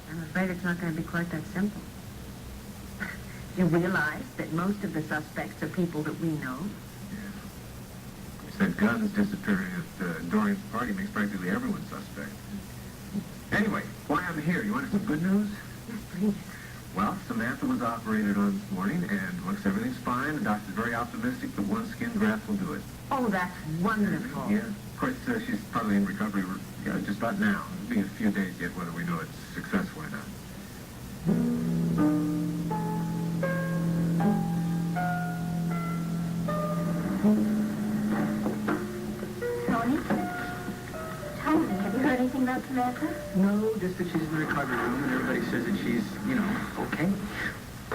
I'm afraid it's not going to be quite that simple. You realize that most of the suspects are people that we know? Yes. You said guns disappearing at Dorian's party makes practically everyone suspect. Anyway, why I'm here? You wanted some good news? Yes, please. Well, Samantha was operated on this morning, and looks everything's fine. The doctor's very optimistic that one skin graft will do it. Oh, that's wonderful. Yeah. Of course, she's probably in recovery just about now. It'll be a few days yet whether we know it's successful or not. Tony, have you heard anything about Samantha? No, just that she's in the recovery room, and everybody says that she's, okay.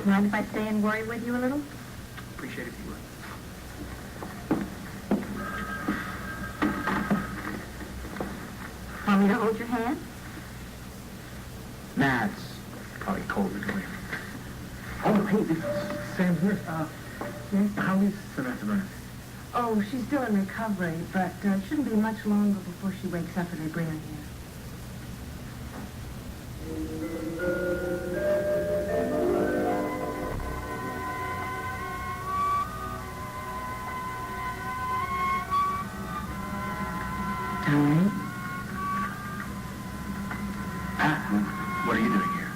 Mind if I stay and worry with you a little? Appreciate it if you would. Want me to hold your hand? Nah, it's probably cold between. Oh, hey, this is Sam here. How is Samantha Burnett? Oh, she's still in recovery, but it shouldn't be much longer before she wakes up and they bring her here. Tony? What are you doing here?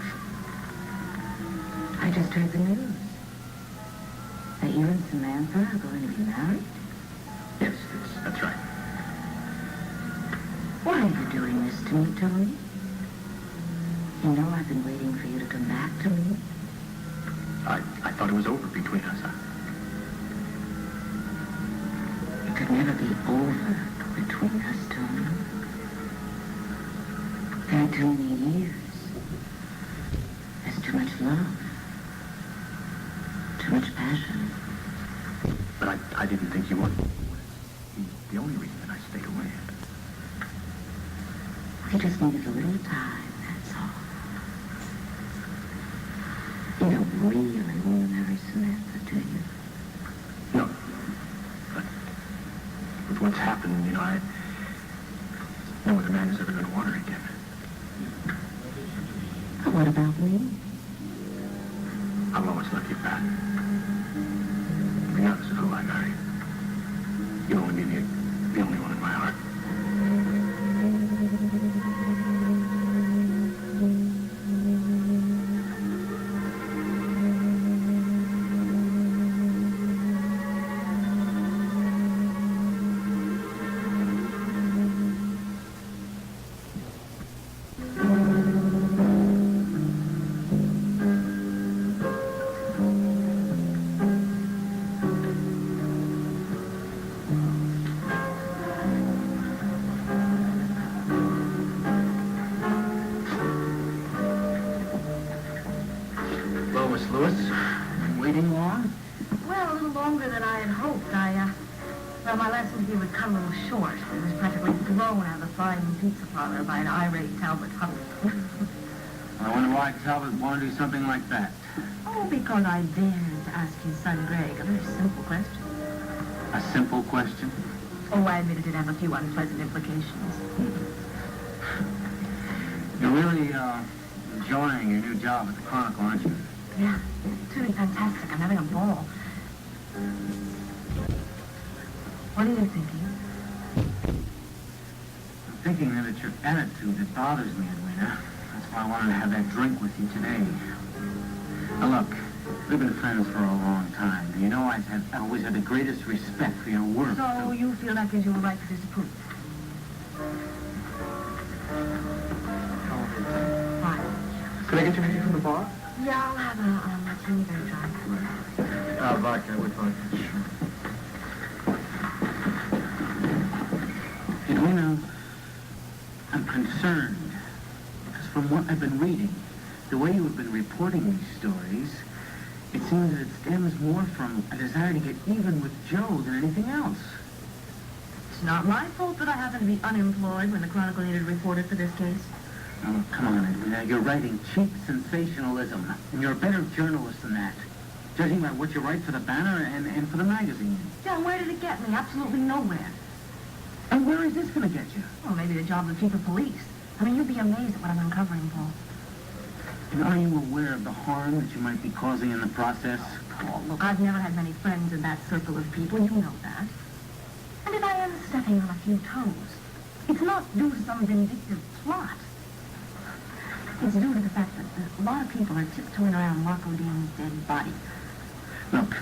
I just heard the news. That you and Samantha are going to be married? Yes, that's right. Why are you doing this to me, Tony? You know I've been waiting for you to come back to me. I thought it was over between us. It could never be over between us, Tony. There are too many years. There's too much love. Too much passion. But I didn't think you wanted. The only reason that I stayed away. We just needed a little time, that's all. You don't really want to marry Samantha, do you? No. But with what's happened, I... No other man is ever going to want her again. But what about me? I'll always love you back. Regardless of who I marry. You'll only be the only one in my heart. By an irate Talbot Huddelston. I wonder why Talbot wanted to do something like that. Oh, because I dared to ask his son Greg a very simple question. A simple question? Oh, I admit it did have a few unpleasant implications. You're really, enjoying your new job at the Chronicle, aren't you? Yeah, it's really fantastic. I'm having a ball. What are you thinking? Thinking that it's your attitude that bothers me, Edwina. That's why I wanted to have that drink with you today. Now look, we've been friends for a long time. And you know I've always had the greatest respect for your work. So you feel that gives you a right to disapprove? Fine. Could I get you anything from the bar? Yeah, I'll have a martini very dry. Vodka, which one? Edwina, I'm concerned, because from what I've been reading, the way you have been reporting these stories, it seems that it stems more from a desire to get even with Joe than anything else. It's not my fault that I happen to be unemployed when the Chronicle needed a reporter for this case. Oh, come on, Edwina. You're writing cheap sensationalism, and you're a better journalist than that. Judging by what you write for the Banner and for the magazine. Yeah, where did it get me? Absolutely nowhere. And where is this going to get you? Well, maybe the job of the chief of police. I mean, you'd be amazed at what I'm uncovering, Paul. And are you aware of the harm that you might be causing in the process? Oh, look, I've never had many friends in that circle of people. You know that. And if I am stepping on a few toes, it's not due to some vindictive plot. It's due to the fact that a lot of people are tiptoeing around Marco Dane's dead body. Look,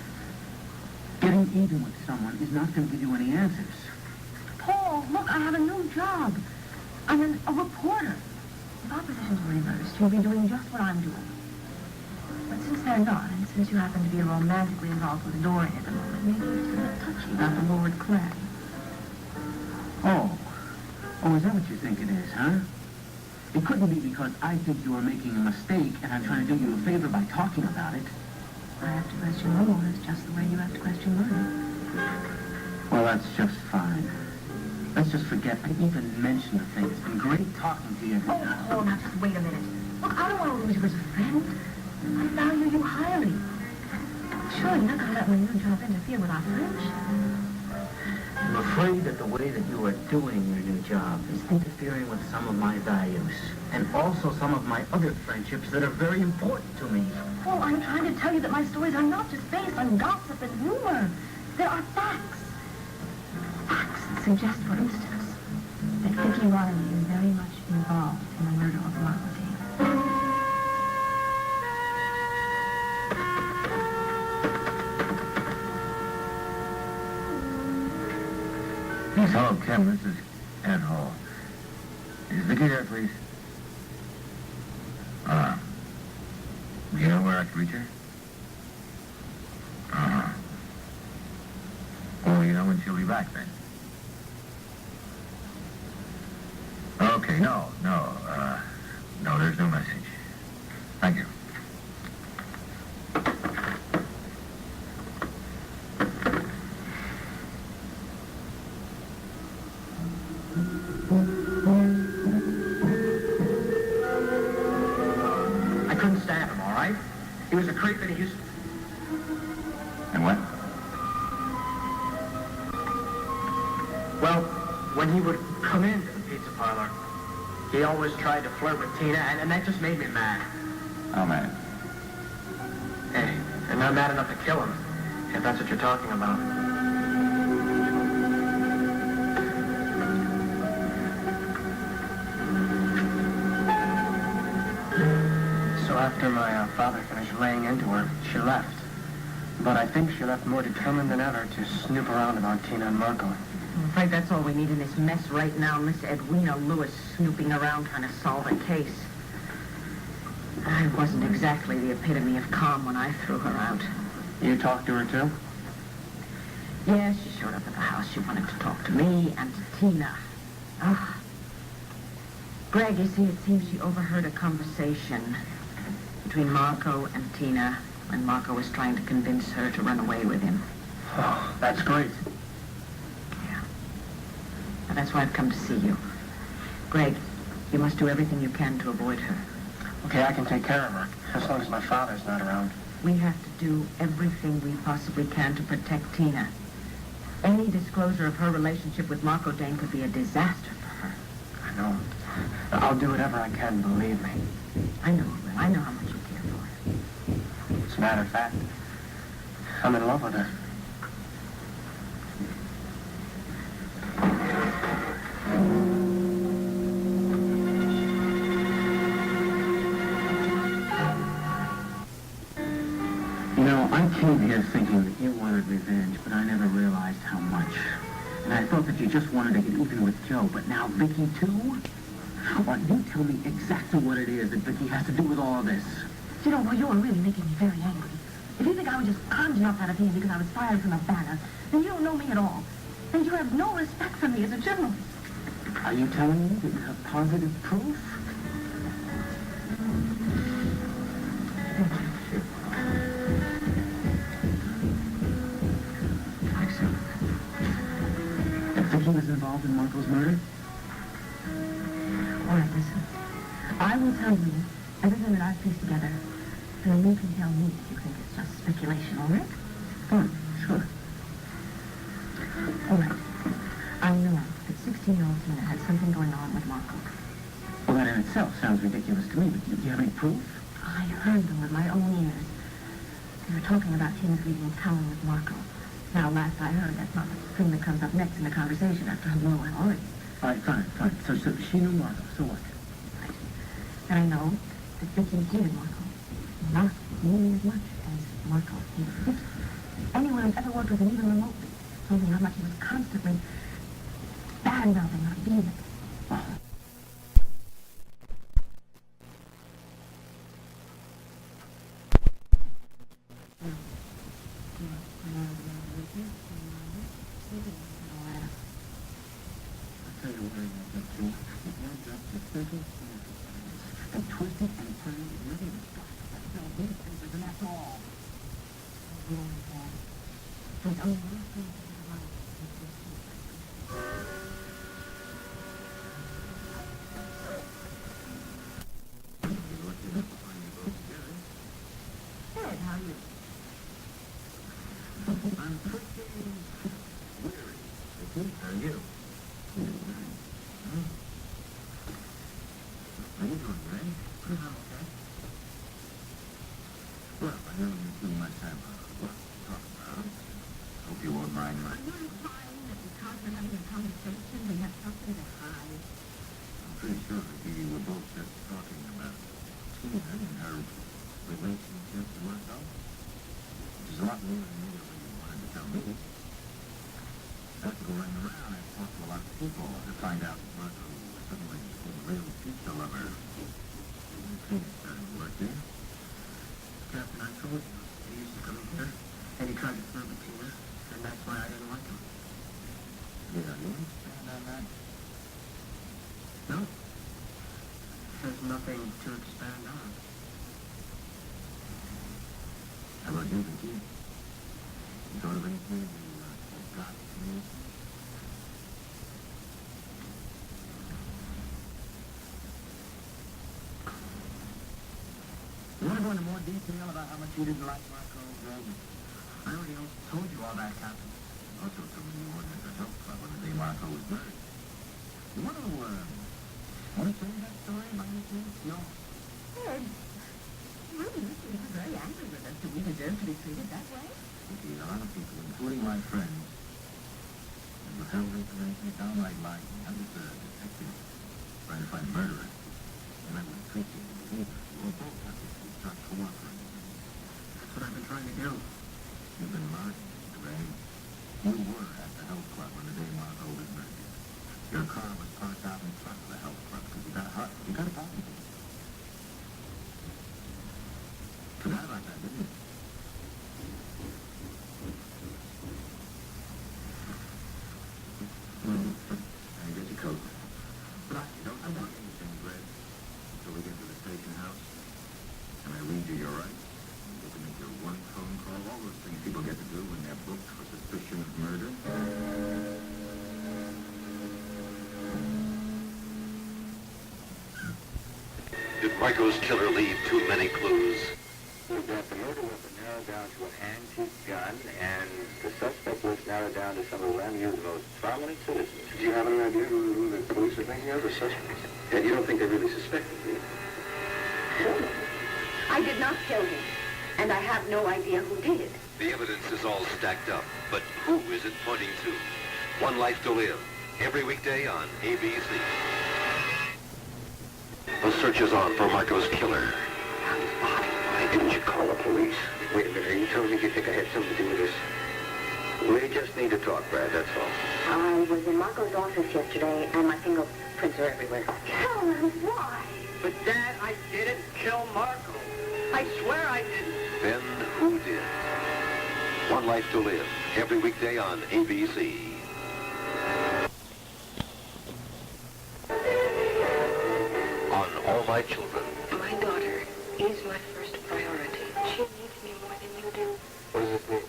getting even with someone is not going to give you any answers. Paul, look, I have a new job. I'm a reporter. If our positions were reversed, you'll be doing just what I'm doing. But since they're not, and since you happen to be romantically involved with Dorian at the moment, maybe it's a bit touchy about the Lord Klenck. Oh, is that what you think it is, huh? It couldn't be because I think you are making a mistake and I'm trying to do you a favor by talking about it. I have to question your motives just the way you have to question mine. Well, that's just fine. Let's just forget I even mentioned the thing. It's been great talking to you. Oh, now just wait a minute. Look, I don't want to lose you as a friend. I value you highly. Sure, you're not going to let my new job interfere with our friendship. I'm afraid that the way that you are doing your new job is interfering with some of my values and also some of my other friendships that are very important to me. Well, I'm trying to tell you that my stories are not just based on gossip and rumor. There are facts. Facts that suggest, for instance, that Viki is very much involved in the murder of Margaret. Yes, hello, Kim. This is Ed Hall. Is Viki there, please? Do you know where I can reach her? Well, you know when she'll be back, then? Okay, no, there's no message. Thank you. I couldn't stand him, all right? He was a creep and he used... And what? Well, when he would come into the pizza parlor, he always tried to flirt with Tina, and that just made me mad. Oh, man. Hey, and not mad enough to kill him, if that's what you're talking about. So after my father finished laying into her, she left. But I think she left more determined than ever to snoop around about Tina and Marco. I'm afraid that's all we need in this mess right now, Miss Edwina Lewis snooping around trying to solve a case. I wasn't exactly the epitome of calm when I threw her out. You talked to her too? Yeah, she showed up at the house. She wanted to talk to me and to Tina. Oh. Greg, you see, it seems she overheard a conversation between Marco and Tina when Marco was trying to convince her to run away with him. Oh, that's great. Yeah. And that's why I've come to see you. Greg, you must do everything you can to avoid her. Okay, I can take care of her, as long as my father's not around. We have to do everything we possibly can to protect Tina. Any disclosure of her relationship with Marco Dane could be a disaster for her. I know. I'll do whatever I can, believe me. I know you will. I know how much you care for her. As a matter of fact, I'm in love with her. You know, I came here thinking that you wanted revenge, but I never realized how much. And I thought that you just wanted to get even with Joe, but now Viki too? Well, you tell me exactly what it is that Viki has to do with all of this. You know, well, you're really making me very angry. If you think I was just conjuring up that opinion because I was fired from Havana, then you don't know me at all. Then you have no respect for me as a journalist. Are you telling me that you have positive proof? That Viki was involved in Marco's murder? All right, listen. I will tell you everything that I've pieced together, and then you can tell me if you think it's just speculation, all right? Fine, sure. All right. I know that 16-year-old Tina had something going on with Marco. Well, that in itself sounds ridiculous to me, but do you have any proof? I heard them with my own ears. They were talking about Tina's leaving town with Marco. Now, last I heard, that's not the thing that comes up next in the conversation after her blow and already. All right, fine. So she knew Marco. So what? Right. And I know that Viki hated Marco. Not nearly as much as Marco hated Viki. Anyone who's ever worked with him, even remotely, told me how much he was constantly bad-mouthing her being. Oh. Nothing to expand on. How about you, Viki? You thought of anything you got to me? You want to go into more detail about how much you didn't like Marco, Greg? I already told you all that, Captain. Also told me you weren't at the health club on the day Marco was murdered. You want to tell me that story by any chance? No. Ed, really, you were very angry with us. Do we deserve to be treated that way? Viki, a lot of people, including my friends, have withheld information downright lying. I'm just a detective trying to find murderers. And I would treat you as a believer. We'll both have to start cooperating. That's what I've been trying to do. You've been lying, Greg. You were at the health club on the day Marco was murdered. Your car was parked out in front of the health club because you got hurt. You got a problem. Forgot about that, didn't you? I get your coat. But don't say anything, Greg, until we get to the station house. And I read you your rights. You get to make your one phone call. All those things people get to do when they're booked for suspicion of murder. Did Marco's killer leave too many clues? That the murder weapon narrowed down to an antique gun, and the suspect was narrowed down to some of Lamia's most prominent citizens. Do you have any idea who the police are thinking of, the suspect? And you don't think they really suspected, do you? I did not kill him, and I have no idea who did it. The evidence is all stacked up, but who is it pointing to? One Life to Live, every weekday on ABC. The search is on for Marco's killer. Why didn't you call the police? Wait a minute, are you telling me you think I had something to do with this? We just need to talk, Brad, that's all. I was in Marco's office yesterday, and my fingerprints are everywhere. Tell him why. But, Dad, I didn't kill Marco. I swear I didn't. Then who did? One Life to Live, every weekday on ABC. On All My Children. My daughter is my first priority. She needs me more than you do. What does this mean?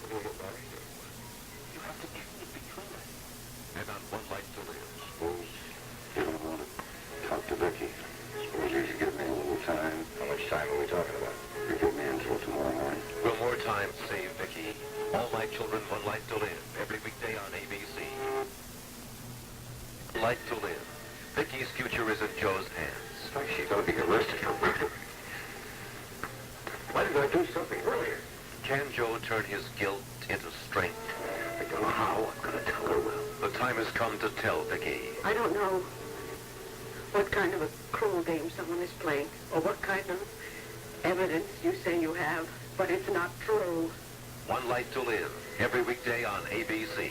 We're going to get married? You have to choose between us. And on One Life to Live. Suppose you don't want to talk to Viki. Suppose you should give me a little time. How much time are we talking about? You give me until tomorrow morning. Will more time save Viki? All My Children, One Life to Live, every weekday on ABC. Life to Live. Viki's future is in Joe's hands. She's going to be arrested for murder. turn his guilt into strength. I don't know how I'm going to tell her, Will. The time has come to tell Viki. I don't know what kind of a cruel game someone is playing, or what kind of evidence you say you have, but it's not true. One Life to Live, every weekday on ABC.